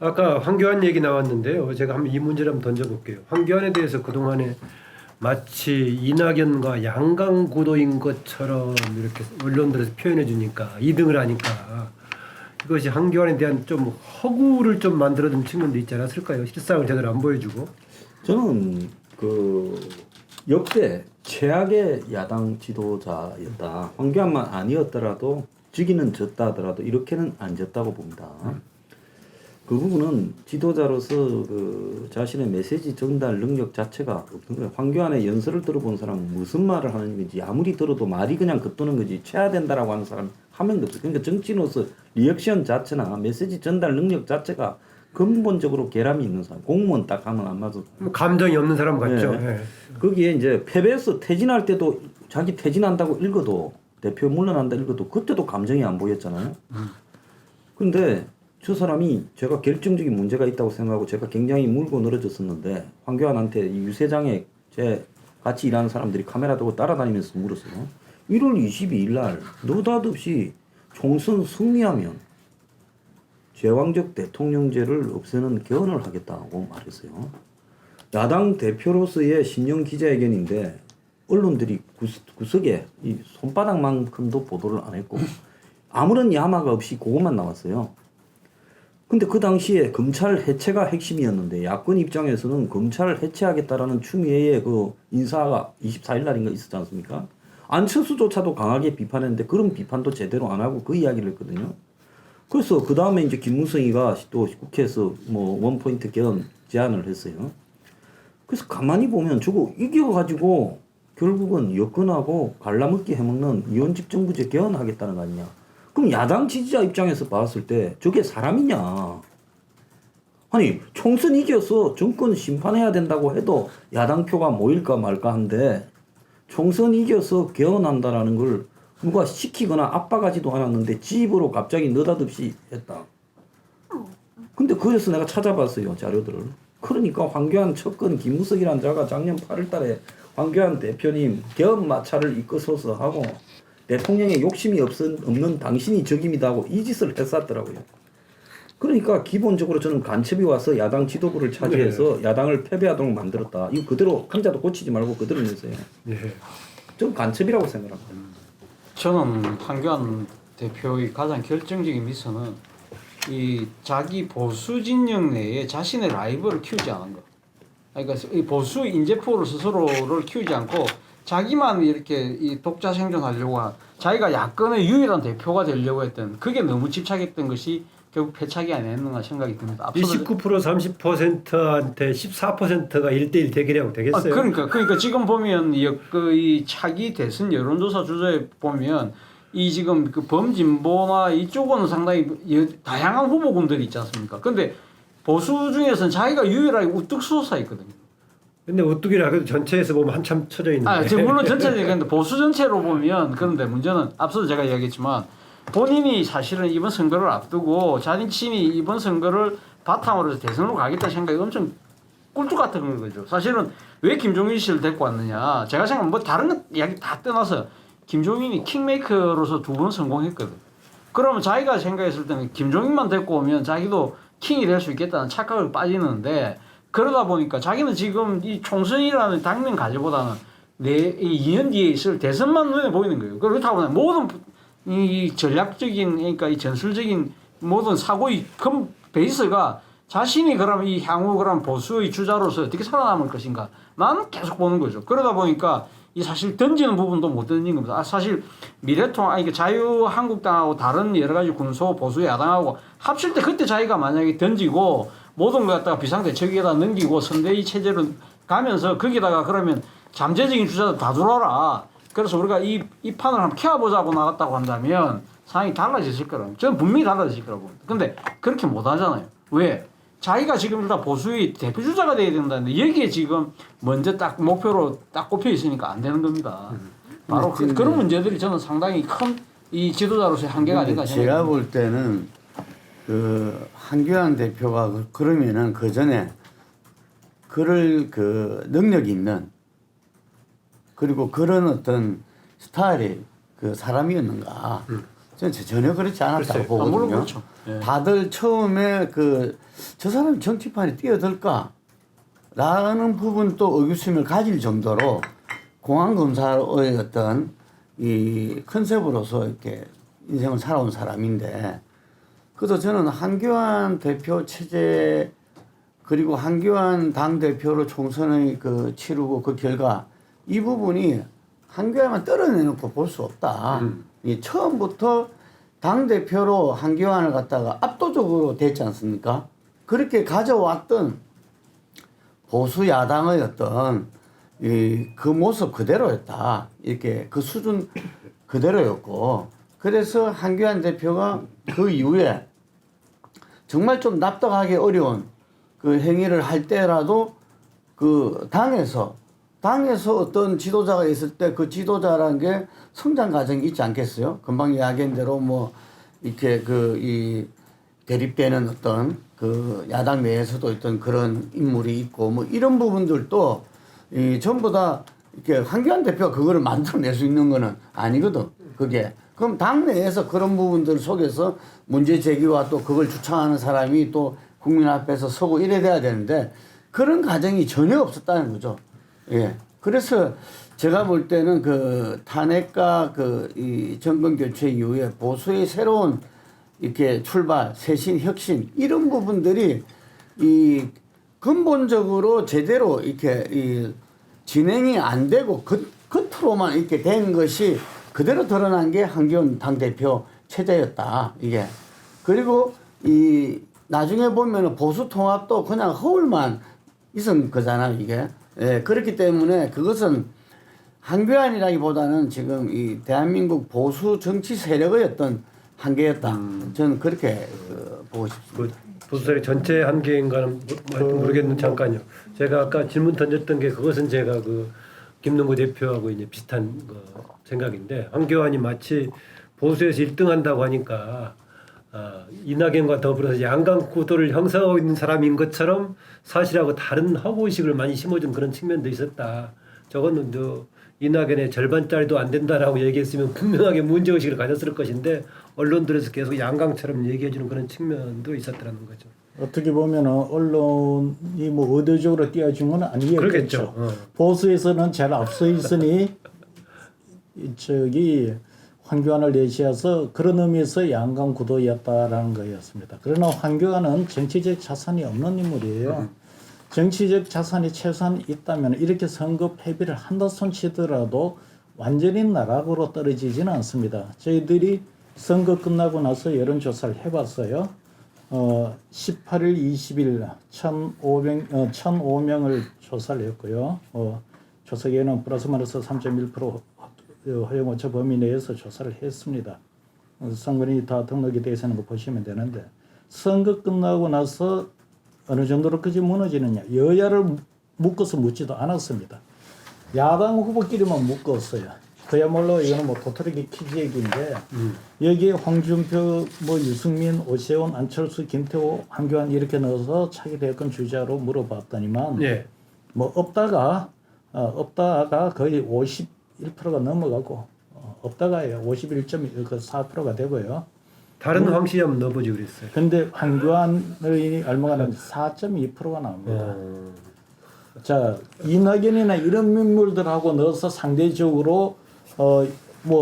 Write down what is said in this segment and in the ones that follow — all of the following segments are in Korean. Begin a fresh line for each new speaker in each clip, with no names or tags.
아까 황교안 얘기 나왔는데요. 제가 한번 이 문제를 한번 던져볼게요. 황교안에 대해서 그동안에 마치 이낙연과 양강구도인 것처럼 이렇게 언론들에서 표현해 주니까 2등을 하니까 이것이 황교안에 대한 좀 허구를 좀 만들어둔 측면도 있지 않았을까요? 실상을 제대로 안 보여주고.
저는 그 역대 최악의 야당 지도자였다. 황교안만 아니었더라도 지기는 졌다 하더라도 이렇게는 안 졌다고 봅니다. 그 부분은 지도자로서 그 자신의 메시지 전달 능력 자체가 없는 거예요. 황교안의 연설을 들어본 사람은 무슨 말을 하는 건지 아무리 들어도 말이 그냥 겉도는 거지 최하된다라고 하는 사람이 한 명도 없어요. 그러니까 정치인으로서 리액션 자체나 메시지 전달 능력 자체가 근본적으로 결함이 있는 사람. 공무원 딱 하면 안 맞아.
감정이 없는 사람 같죠.
네.
네.
거기에 이제 패배해서 퇴진할 때도 자기 퇴진한다고 읽어도 대표 물러난다 읽어도 그때도 감정이 안 보였잖아요. 근데 저 사람이 제가 결정적인 문제가 있다고 생각하고 제가 굉장히 물고 늘어졌었는데 황교안한테 이 유세장에 제 같이 일하는 사람들이 카메라 들고 따라다니면서 물었어요. 1월 22일 날 느닷없이 총선 승리하면 제왕적 대통령제를 없애는 개헌을 하겠다고 말했어요. 야당 대표로서의 신년 기자회견인데 언론들이 구석에 이 손바닥만큼도 보도를 안 했고 아무런 야마가 없이 그것만 나왔어요. 근데 그 당시에 검찰 해체가 핵심이었는데 야권 입장에서는 검찰을 해체하겠다라는 추미애의 그 인사가 24일 날인가 있었지 않습니까? 안철수조차도 강하게 비판했는데 그런 비판도 제대로 안 하고 그 이야기를 했거든요. 그래서 그 다음에 이제 김무성이가 또 국회에서 뭐 원포인트 개헌 제안을 했어요. 그래서 가만히 보면 저거 이겨가지고 결국은 여권하고 갈라먹기 해먹는 이원직 정부제 개헌하겠다는 거 아니냐. 그럼 야당 지지자 입장에서 봤을 때 저게 사람이냐. 아니 총선 이겨서 정권 심판해야 된다고 해도 야당 표가 모일까 말까 한데 총선 이겨서 개헌한다라는 걸 누가 시키거나 압박하지도 않았는데 지 입으로 갑자기 느닷없이 했다. 근데 그래서 내가 찾아봤어요 자료들을. 그러니까 황교안 측근 김무석이라는 자가 작년 8월 달에 황교안 대표님 개헌 마찰을 이끌어서 하고 대통령의 욕심이 없는 당신이 적임이다 하고 이 짓을 했었더라고요. 그러니까 기본적으로 저는 간첩이 와서 야당 지도부를 차지해서 네. 야당을 패배하도록 만들었다. 이거 그대로 한자도 고치지 말고 그대로 내세요. 네. 저는 간첩이라고 생각합니다.
저는 황교안 대표의 가장 결정적인 미션은 이 자기 보수 진영 내에 자신의 라이벌을 키우지 않은 것. 그러니까 이 보수 인재포를 스스로를 키우지 않고 자기만 이렇게 이 독자 생존하려고 자기가 야권의 유일한 대표가 되려고 했던 그게 너무 집착했던 것이 결국 패착이 아니었는가 생각이 듭니다.
29% 30%한테 14%가 1대1 대결하고 되겠어요?
그러니까 지금 보면 이 차기 대선 여론조사 주제에 보면 이 지금 그 범진보나 이쪽은 상당히 다양한 후보군들이 있지 않습니까? 근데 보수 중에서는 자기가 유일하게 우뚝 솟아 있거든요.
근데 우뚝이라 그래도 전체에서 보면 한참 쳐져 있는데.
지금 물론 전체적으로 얘기하는데 보수 전체로 보면 그런데 문제는 앞서도 제가 이야기했지만 본인이 사실은 이번 선거를 앞두고 자신이 이번 선거를 바탕으로 해서 대선으로 가겠다 생각이 엄청 꿀뚝 같은 거죠. 사실은 왜 김종인 씨를 데리고 왔느냐. 제가 생각하면 뭐 다른 것 이야기 다 떠나서 김종인이 킹메이커로서 2번 성공했거든. 그러면 자기가 생각했을 때는 김종인만 데리고 오면 자기도 킹이 될 수 있겠다는 착각을 빠지는데 그러다 보니까 자기는 지금 이 총선이라는 당면 관리보다는 이 2년 뒤에 있을 대선만 눈에 보이는 거예요. 그렇다고 보면 모든 이 전략적인 그러니까 이 전술적인 모든 사고의 큰 베이스가 자신이 그러면 이 향후 그럼 보수의 주자로서 어떻게 살아남을 것인가 나는 계속 보는 거죠. 그러다 보니까 이 사실 던지는 부분도 못 던진 겁니다. 사실 자유한국당하고 다른 여러 가지 군소 보수 야당하고 합칠 때 그때 자기가 만약에 던지고 모든 걸 갖다가 비상대책위에다 넘기고 선대위 체제로 가면서 거기다가 그러면 잠재적인 주자들 다 들어와라. 그래서 우리가 이 판을 한번 키워보자고 나갔다고 한다면 상황이 달라졌을 거라고. 저는 분명히 달라졌을 거라고 봅니다. 근데 그렇게 못 하잖아요. 왜? 자기가 지금 일단 보수의 대표주자가 돼야 된다는데 여기에 지금 먼저 딱 목표로 딱 꼽혀 있으니까 안 되는 겁니다. 바로 그런 문제들이 저는 상당히 큰 이 지도자로서의 한계가 아닌가 생각합니다.
제가 볼 때는 그 황교안 대표가 그러면은 그 전에 그럴 그 능력이 있는 그리고 그런 어떤 스타일의 그 사람이었는가 저는 전혀 그렇지 않았다고
글쎄요.
보거든요.
물론 그렇죠. 예.
다들 처음에 저 사람 정치판에 뛰어들까? 라는 부분 또 의구심을 가질 정도로 공안검사의 어떤 이 컨셉으로서 이렇게 인생을 살아온 사람인데, 그래서 저는 한교안 대표 체제 그리고 한교안 당대표로 총선을 치르고 그 결과 이 부분이 한교안만 떨어내놓고 볼 수 없다. 이 처음부터 당대표로 한교안을 갖다가 압도적으로 됐지 않습니까? 그렇게 가져왔던 보수 야당의 어떤 그 모습 그대로였다. 이렇게 그 수준 그대로였고, 그래서 한교안 대표가 그 이후에 정말 좀 납득하기 어려운 그 행위를 할 때라도 그 당에서 어떤 지도자가 있을 때 그 지도자라는 게 성장 과정이 있지 않겠어요? 금방 이야기한 대로 뭐 이렇게 이 대립되는 어떤 그 야당 내에서도 어떤 그런 인물이 있고 뭐 이런 부분들도 이 전부 다 이렇게 한교안 대표가 그거를 만들어낼 수 있는 거는 아니거든. 그게. 그럼 당내에서 그런 부분들 속에서 문제 제기와 또 그걸 주창하는 사람이 또 국민 앞에서 서고 이래 돼야 되는데 그런 과정이 전혀 없었다는 거죠. 예. 그래서 제가 볼 때는 그 탄핵과 이 정권 교체 이후에 보수의 새로운 이렇게 출발, 쇄신, 혁신 이런 부분들이 이 근본적으로 제대로 이렇게 이 진행이 안 되고 겉으로만 이렇게 된 것이 그대로 드러난 게 한교안 당대표 체제였다. 이게. 그리고 이 나중에 보면은 보수 통합도 그냥 허울만 있은 거잖아요. 이게. 예. 그렇기 때문에 그것은 한교안이라기보다는 지금 이 대한민국 보수 정치 세력의 어떤 한계였다. 저는 그렇게 보고 싶습니다.
보수세력 전체 한계인가는 모르겠는데 잠깐요. 제가 아까 질문 던졌던 게 그것은 제가 김능구 대표하고 이제 비슷한 생각인데, 한교안이 마치 보수에서 1등한다고 하니까 이낙연과 더불어서 양강 구도를 형성하고 있는 사람인 것처럼 사실하고 다른 허구의식을 많이 심어준 그런 측면도 있었다. 저거는 이낙연의 절반짜리도 안 된다라고 얘기했으면 분명하게 문제의식을 가졌을 것인데 언론들에서 계속 양강처럼 얘기해주는 그런 측면도 있었다는 거죠.
어떻게 보면 언론이 뭐 의도적으로 띄워준 건 아니겠죠.
그러겠죠.
보수에서는 잘 앞서 있으니 황교안을 내세워서 그런 의미에서 양강 구도였다라는 거였습니다. 그러나 황교안은 정치적 자산이 없는 인물이에요. 정치적 자산이 최소한 있다면 이렇게 선거 패배를 한다 손치더라도 완전히 나락으로 떨어지지는 않습니다. 저희들이 선거 끝나고 나서 여론조사를 해봤어요. 18일, 20일 1,005명을 조사를 했고요. 조사기에는 플러스 마이너스 3.1% 허용 오차 범위 내에서 조사를 했습니다. 선거인이 다 등록이 되어 있는 거 보시면 되는데, 선거 끝나고 나서 어느 정도로까지 무너지느냐, 여야를 묶어서 묻지도 않았습니다. 야당 후보끼리만 묶었어요. 그야말로 이거는 뭐 도토리 퀴즈 얘기인데, 여기에 홍준표, 유승민, 오세훈, 안철수, 김태호, 한교안 이렇게 넣어서 차기 대권 주자로 물어봤더니만
예.
없다가 거의 51%가 넘어가고, 없다가요 51.4%가 되고요.
다른 황씨 한번 넣어보지 그랬어요.
근데 한교안의 알모가는 4.2%가 나옵니다. 자, 이낙연이나 이런 인물들하고 넣어서 상대적으로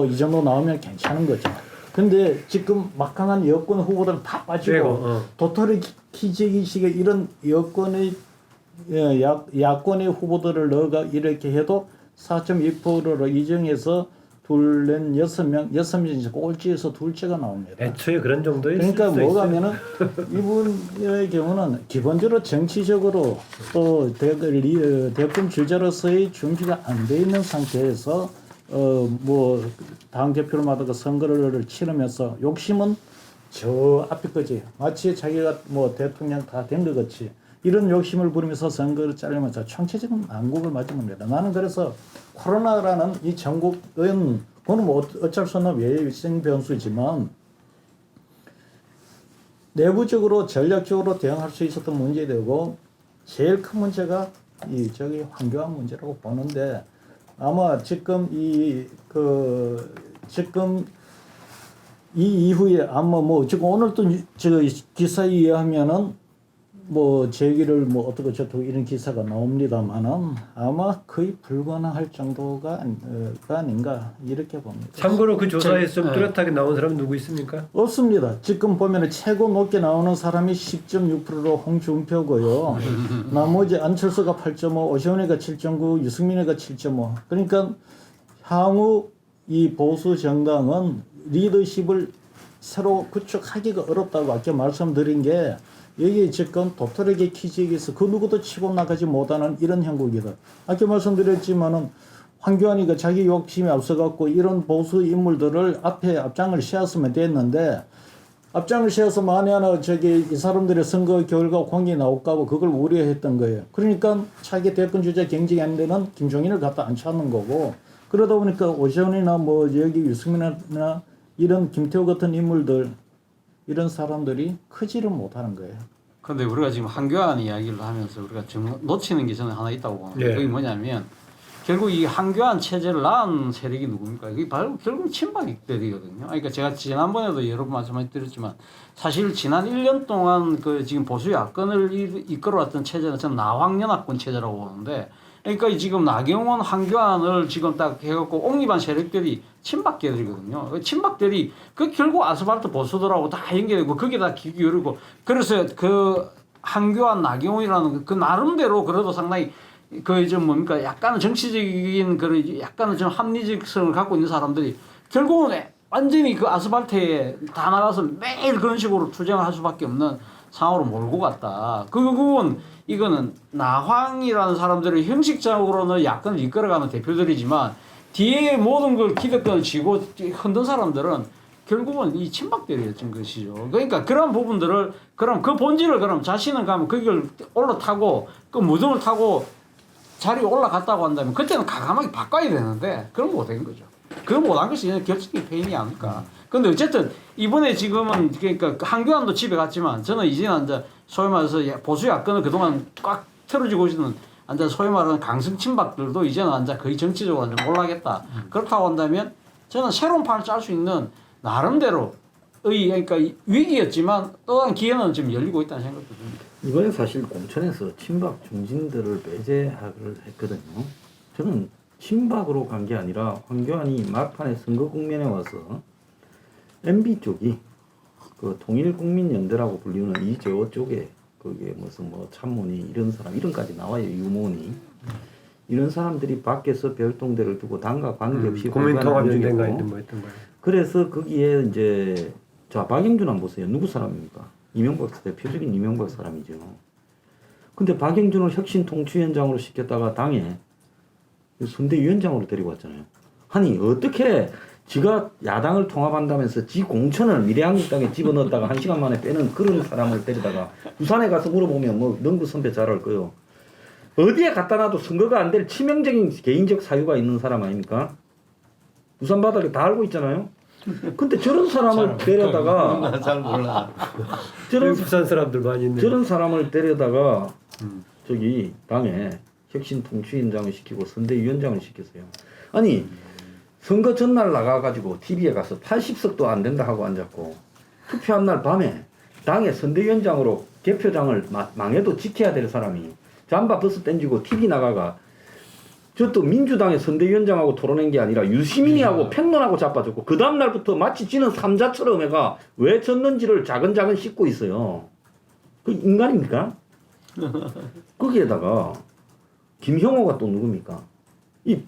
이 정도 나오면 괜찮은 거죠. 근데 지금 막강한 여권 후보들은 다 빠지고 도토리 키재기식의 이런 여권의 야권의 후보들을 넣어가 이렇게 해도 4.2%로 이정해서 둘, 넷, 6명 중에서 꼴찌에서 둘째가 나옵니다.
애초에 그런 정도의
그러니까 뭐가면은 이분의 경우는 기본적으로 정치적으로 또 대권 주자로서의 준비가 안 돼 있는 상태에서 당 대표를 맡아서 선거를 치르면서 욕심은 저 앞에 거지. 마치 자기가 대통령 다 된 것 같이 이런 욕심을 부리면서 선거를 짜려면서 총체적인 난국을 맞은 겁니다. 나는 그래서 코로나라는 이 전국은 그건 어쩔 수 없는 외유성 변수지만 내부적으로 전략적으로 대응할 수 있었던 문제되고 제일 큰 문제가 황교안 문제라고 보는데, 아마 지금 지금 이 이후에 아마 뭐 지금 오늘 또저 기사에 의하면은 뭐 제기를 뭐 어떻게 저떻게 이런 기사가 나옵니다만은 아마 거의 불가능할 정도가 아닌가 이렇게 봅니다.
참고로 그 조사에서
네.
뚜렷하게 나온 사람 누구 있습니까?
없습니다. 지금 보면은 최고 높게 나오는 사람이 10.6%로 홍준표고요. 나머지 안철수가 8.5, 오시훈이가 7.9, 유승민이가 7.5. 그러니까 향후 이 보수 정당은 리더십을 새로 구축하기가 어렵다고 아까 말씀드린 게 여기 지금 도토리계 키즈에서 그 누구도 치고 나가지 못하는 이런 형국이다. 아까 말씀드렸지만은 황교안이가 자기 욕심이 앞서갖고 이런 보수 인물들을 앞에 앞장을 세웠으면 됐는데 앞장을 세워서 만에 하나 이 사람들의 선거 결과 공이 나올까 봐 그걸 우려했던 거예요. 그러니까 차기 대권 주자 경쟁이 안 되는 김종인을 갖다 안 찾는 거고 그러다 보니까 오시훈이나 뭐 여기 유승민이나 이런 김태호 같은 인물들 이런 사람들이 크지를 못하는 거예요.
근데 우리가 지금 한교안 이야기를 하면서 우리가 지금 놓치는 게 저는 하나 있다고 보는데
네.
그게 뭐냐면 결국 이 한교안 체제를 낳은 세력이 누굽니까? 이게 바로 결국 친박들이거든요. 그러니까 제가 지난번에도 여러 번 말씀드렸지만 사실 지난 1년 동안 그 지금 보수 야권을 이끌어왔던 체제는 저는 나황연합군 체제라고 보는데 그러니까 지금 나경원, 한교안을 지금 딱 해갖고 옹립한 세력들이 친박계들이거든요. 친박들이 그 결국 아스팔트 보수들하고 다 연결되고 거기에 다 귀 기울이고 그래서 그 한교안, 나경원이라는 그 나름대로 그래도 상당히 그 좀 뭡니까 약간은 정치적인 그런 약간은 좀 합리적성을 갖고 있는 사람들이 결국은 완전히 그 아스팔트에 다 나가서 매일 그런 식으로 투쟁을 할 수밖에 없는 상황으로 몰고 갔다. 그건 이거는 나황이라는 사람들이 형식적으로는 야권을 이끌어가는 대표들이지만 뒤에 모든 걸 기득권을 쥐고 흔든 사람들은 결국은 이 친박들이었던 것이죠. 그러니까 그런 부분들을 그럼 그 본질을 그럼 자신은 가면 그걸 올라타고 그 무덤을 타고 자리에 올라갔다고 한다면 그때는 과감하게 바꿔야 되는데 그건 못한 거죠. 그건 못한 것이 결정적인 패인이 아닐까. 근데 어쨌든 이번에 지금은 그러니까 한교안도 집에 갔지만 저는 이제는 이제 소위 말해서 보수 야권을 그동안 꽉 틀어지고 있는 이제 소위 말하는 강성 친박들도 이제는 이제 거의 정치적으로 이제 올라가겠다. 그렇다고 한다면 저는 새로운 판을 짤 수 있는 나름대로의 그러니까 위기였지만 또한 기회는 지금 열리고 있다는 생각도 듭니다.
이번에 사실 공천에서 친박 중진들을 배제하기를 했거든요. 저는 친박으로 간 게 아니라 황교안이 막판에 선거 국면에 와서 MB 쪽이 그 통일국민연대라고 불리는 이재호 쪽에 그게 무슨 뭐 참모니 이런 사람 이름까지 나와요. 유모니 이런 사람들이 밖에서 별동대를 두고 당과 관계없이
국민통합연대인가 했던 뭐 했던 거예요.
그래서 거기에 이제 자 박영준 한번 보세요. 누구 사람입니까? 이명박 대표적인 이명박 사람이죠. 근데 박영준을 혁신통치위원장으로 시켰다가 당에 선대위원장으로 데리고 왔잖아요. 아니 어떻게 지가 야당을 통합한다면서 지 공천을 미래한국당에 집어넣었다가 1시간 만에 빼는 그런 사람을 데리다가 부산에 가서 물어보면 뭐 능구 선배 잘 알 거요. 어디에 갖다 놔도 선거가 안 될 치명적인 개인적 사유가 있는 사람 아닙니까? 부산 바닥에 다 알고 있잖아요. 근데 저런 사람을 데려다가
잘 몰라.
여기 부산 사람들 많이 있네.
저런 사람을 데려다가 저기 당에 혁신통치위원장을 시키고 선대위원장을 시켰어요. 아니 선거 전날 나가가지고 TV에 가서 80석도 안 된다 하고 앉았고 투표한 날 밤에 당의 선대위원장으로 개표장을 망해도 지켜야 될 사람이 잠바 벗어 던지고 TV 나가가 저또 민주당의 선대위원장하고 토론한 게 아니라 유시민이하고 평론하고 자빠졌고 그 다음날부터 마치 지는 삼자처럼 애가 왜 졌는지를 자근자근 씻고 있어요. 그 인간입니까? 거기에다가 김형호가 또 누굽니까? 이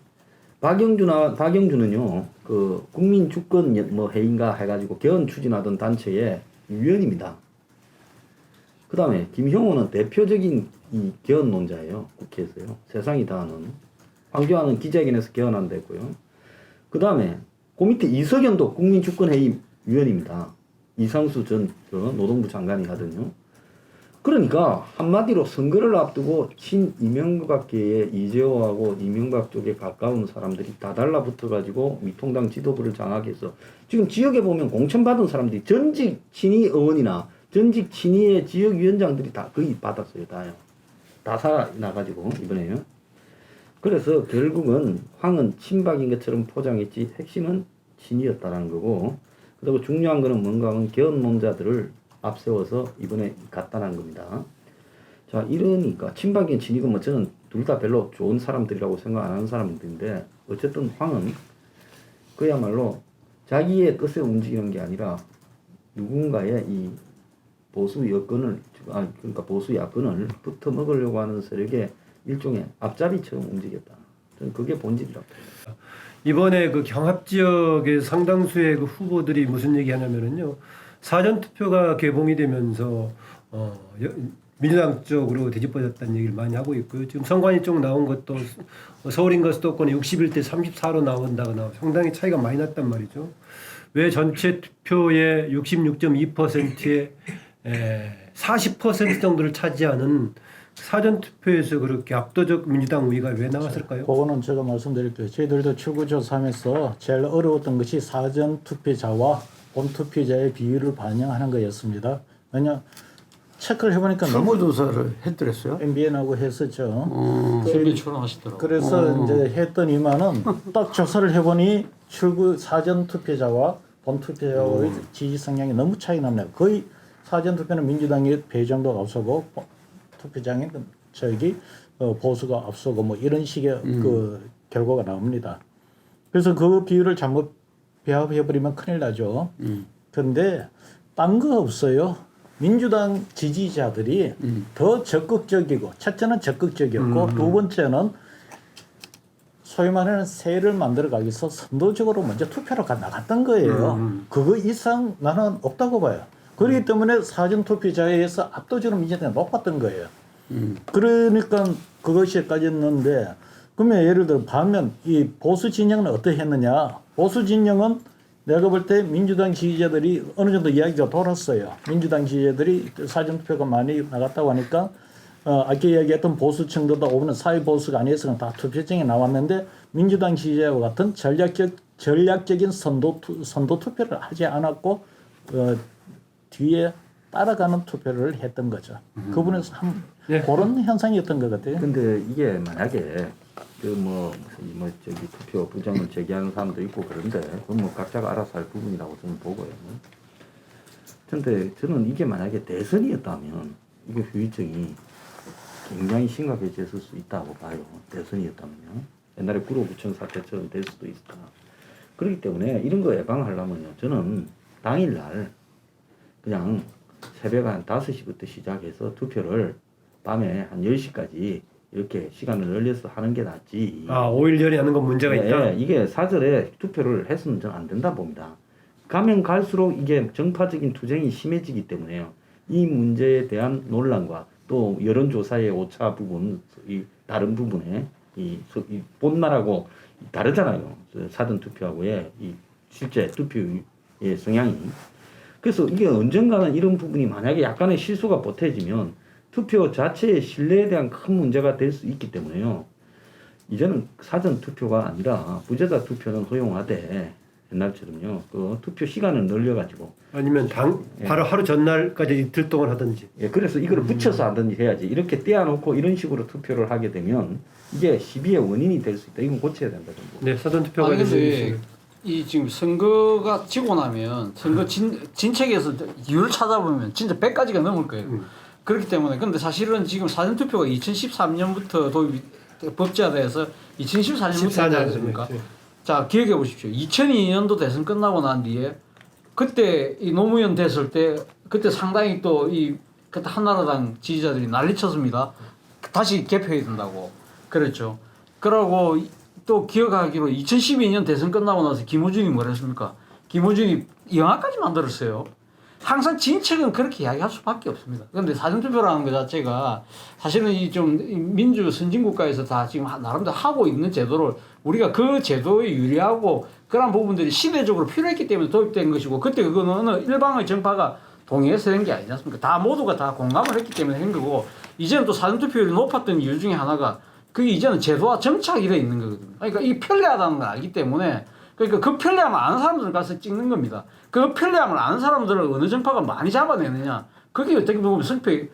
박영준은요 그 국민 주권 뭐 회의인가 해가지고 개헌 추진하던 단체의 위원입니다. 그 다음에 김형호는 대표적인 이 개헌론자예요. 국회에서요. 세상이 다 아는. 황교안은 기자회견에서 개헌한다 했고요. 그 다음에 그 밑에 이석연도 국민주권회의 위원입니다. 이상수 전 노동부 장관이 하더니요. 그러니까 한마디로 선거를 앞두고 친이명박계의 이재호하고 이명박 쪽에 가까운 사람들이 다 달라붙어가지고 미통당 지도부를 장악해서 지금 지역에 보면 공천받은 사람들이 전직 친이 의원이나 전직 친이의 지역위원장들이 다 거의 받았어요. 다요. 다 살아나가지고 이번에요. 그래서 결국은 황은 친박인 것처럼 포장했지 핵심은 친이었다라는 거고 그리고 중요한 거는 뭔가 하면 견논자들을 앞세워서 이번에 갖다란 겁니다. 자, 이러니까 친박인 친이건 뭐 저는 둘 다 별로 좋은 사람들이라고 생각 안 하는 사람들인데 어쨌든 황은 그야말로 자기의 뜻에 움직이는 게 아니라 누군가의 이 보수 여건을 그러니까 보수 야권을 붙어 먹으려고 하는 세력의 일종의 앞잡이처럼 움직였다. 저는 그게 본질이라고 봅니다.
이번에 그 경합 지역의 상당수의 그 후보들이 무슨 얘기하냐면은요, 사전 투표가 개봉이 되면서 민주당 쪽으로 뒤집어졌다는 얘기를 많이 하고 있고요. 지금 선관위 쪽 나온 것도 서울인가 수도권에 61대 34로 나온다거나 상당히 차이가 많이 났단 말이죠. 왜 전체 투표의 66.2%의 40% 정도를 차지하는 사전 투표에서 그렇게 압도적 민주당 우위가 왜 나왔을까요?
그거는 제가 말씀드릴게요. 저희들도 출구조사하면서 제일 어려웠던 것이 사전 투표자와 본 투표자의 비율을 반영하는 거였습니다. 왜냐 체크를 해보니까 너무
출구조사를 했더랬어요.
MBN하고 했었죠.
준비 출연하시더라고요.
그래서 이제 했더니만은 딱 조사를 해보니 출구 사전 투표자와 본 투표자의 지지 성향이 너무 차이 났네요. 거의 사전 투표는 민주당이 배 정도가 앞서고 투표장에 보수가 앞서고 뭐 이런 식의 그 결과가 나옵니다. 그래서 그 비율을 잘못 배합해버리면 큰일 나죠. 그런데 딴 거 없어요. 민주당 지지자들이 더 적극적이고 첫째는 적극적이었고 두 번째는 소위 말하는 세를 만들어가기 위해서 선도적으로 먼저 투표로 나갔던 거예요. 그거 이상 나는 없다고 봐요. 그렇기 때문에 사전투표자에 의해서 압도적으로 민주당이 높았던 거예요. 그러니까 그것이 까졌는데 그러면 예를 들어 반면 이 보수 진영은 어떻게 했느냐. 보수 진영은 내가 볼 때 민주당 지지자들이 어느 정도 이야기가 돌았어요. 민주당 지지자들이 사전투표가 많이 나갔다고 하니까 아까 이야기했던 보수층들도 오는 사회보수가 아니어서 그냥 다 투표증이 나왔는데 민주당 지지자와 같은 전략적인 선도 투표를 하지 않았고 뒤에 따라가는 투표를 했던 거죠. 그분에서 그런 현상이었던 것 같아요.
근데 이게 만약에 저기 투표 부정을 제기하는 사람도 있고 그런데 그건 뭐 각자가 알아서 할 부분이라고 저는 보고요. 근데 저는 이게 만약에 대선이었다면 이게 후유증이 굉장히 심각해졌을 수 있다고 봐요. 대선이었다면요. 옛날에 구로구청 사태처럼 될 수도 있다. 그렇기 때문에 이런 거 예방하려면요. 저는 당일날 그냥 새벽 한 5시부터 시작해서 투표를 밤에 한 10시까지 이렇게 시간을 늘려서 하는 게 낫지.
5일 전에 하는 건 문제가 있다?
이게 사전에 투표를 해서는 저는 안 된다 봅니다. 가면 갈수록 이게 정파적인 투쟁이 심해지기 때문에요. 이 문제에 대한 논란과 또 여론조사의 오차 부분, 이 다른 부분에 이 본날하고 다르잖아요. 사전 투표하고의 이 실제 투표의 성향이. 그래서 이게 언젠가는 이런 부분이 만약에 약간의 실수가 보태지면 투표 자체의 신뢰에 대한 큰 문제가 될 수 있기 때문에요. 이제는 사전 투표가 아니라 부재자 투표는 허용하되 옛날처럼요. 그 투표 시간을 늘려가지고
아니면 바로 하루 전날까지 이틀 동안 하든지.
그래서 이거를 붙여서 하든지 해야지. 이렇게 떼어놓고 이런 식으로 투표를 하게 되면 이게 시비의 원인이 될 수 있다. 이건 고쳐야 된다.
네, 사전 투표가
아니 근데 이 지금 선거가 지고 나면 선거 진책에서 이유를 찾아보면 진짜 100가지가 넘을 거예요. 그렇기 때문에 근데 사실은 지금 사전 투표가 2013년부터 도입이 법제화돼서 2014년부터 하지 않습니까? 자 기억해 보십시오. 2002년도 대선 끝나고 난 뒤에 그때 이 노무현 됐을 때 그때 상당히 또 이 그때 한나라당 지지자들이 난리쳤습니다. 다시 개표해야 된다고 그랬죠. 그러고 또 기억하기로 2012년 대선 끝나고 나서 김어준이 뭐랬습니까? 김어준이 영화까지 만들었어요. 항상 진책은 그렇게 이야기할 수밖에 없습니다. 그런데 사전투표라는 것 자체가 사실은 이 좀 민주 선진국가에서 다 지금 나름대로 하고 있는 제도를 우리가 그 제도에 유리하고 그런 부분들이 시대적으로 필요했기 때문에 도입된 것이고 그때 그거는 어느 일방의 정파가 동의해서 된 게 아니지 않습니까? 다 모두가 다 공감을 했기 때문에 한 거고 이제는 또 사전투표율이 높았던 이유 중에 하나가 그게 이제는 제도와 정착이 돼 있는 거거든요. 그러니까 이 편리하다는 걸 알기 때문에 그러니까 그 편리함을 아는 사람들은 가서 찍는 겁니다. 그 편리함을 아는 사람들을 어느 정파가 많이 잡아내느냐. 그게 어떻게 보면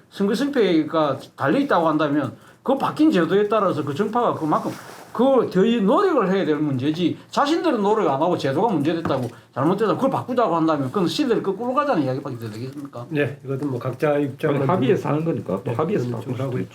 선거 승패가 달려있다고 한다면 그 바뀐 제도에 따라서 그 정파가 그만큼 그걸 더 노력을 해야 될 문제지 자신들은 노력 안 하고 제도가 문제됐다고 잘못됐다고 그걸 바꾸자고 한다면 그건 시대를 거꾸로 가자는 이야기밖에 되겠습니까?
네, 이것은 뭐 각자 입장만
합의해서 하는 거니까 또
네,
합의해서
그건
바꿀
좀 하고
수도 있죠.